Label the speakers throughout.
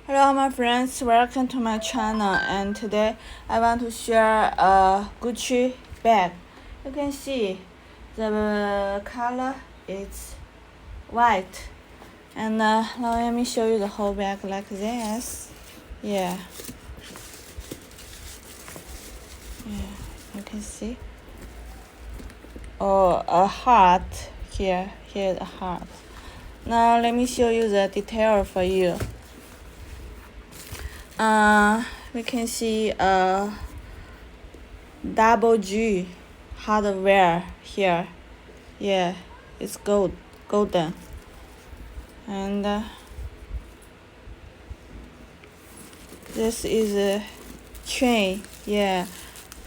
Speaker 1: Hello my friends, welcome to my channel, and today I want to share a Gucci bag. You can see the color is white, and now let me show you the whole bag like this. Yeah, you can see. Oh, a heart here. Here's a heart. Now let me show you the detail for you. We can see double G hardware here. Yeah, it's golden. And this is a chain. Yeah,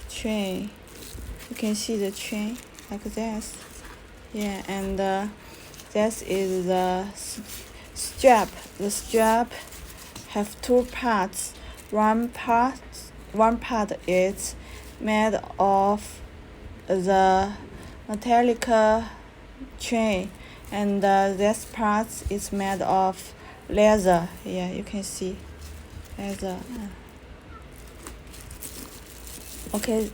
Speaker 1: chain. You can see the chain like this. Yeah, and this is the strap. The strap have two parts. One part is made of the metallic chain, and this part is made of leather. Yeah, you can see leather. Okay,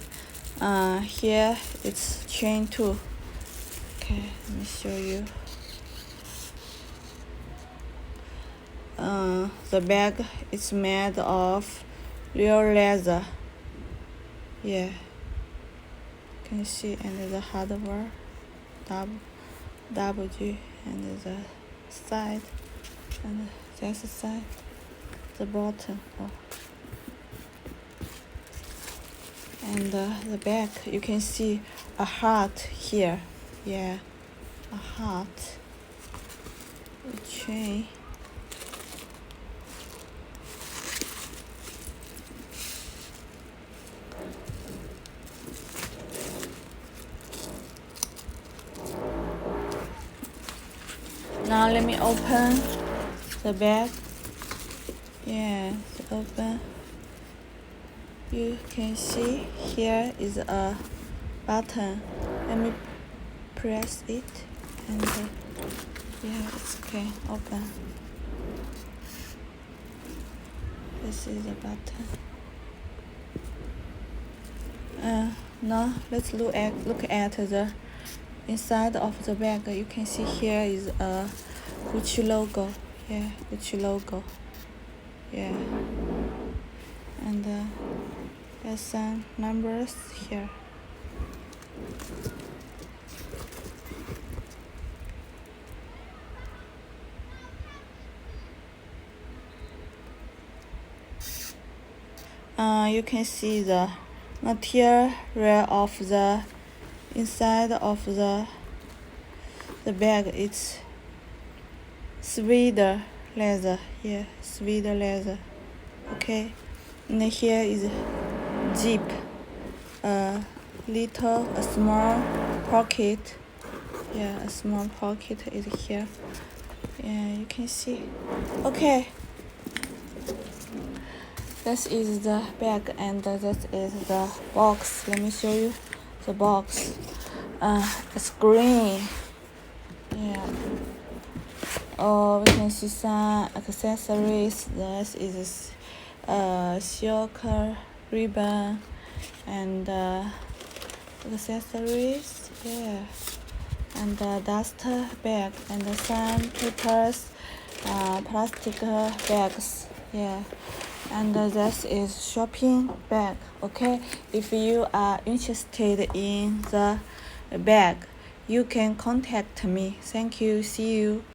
Speaker 1: here it's chain too. Okay, let me show you. The bag is made of real leather. Yeah, you can see, and the hardware double G, and the side, and this side, the bottom. Oh. And the back, you can see a heart here. Yeah, a heart, a chain. Now let me open the bag. Yeah, it's open. You can see here is a button. Let me press it, and yeah, it's okay. Open. This is the button. Now let's look at the inside of the bag. You can see here is a Gucci logo. Yeah, Gucci logo. Yeah, and there's some numbers here. You can see the material of the inside of the bag. It's suede leather. Yeah, suede leather. Okay, and here is zip. A small pocket. Yeah, a small pocket is here. Yeah, you can see. Okay, this is the bag, and this is the box. Let me show you the box. It's green. Yeah. Oh, we can see some accessories. This is silk ribbon and accessories. Yeah, and dust bag, and some papers, plastic bags. Yeah, and this is shopping bag. Okay, if you are interested in the bag, you can contact me. Thank you. See you.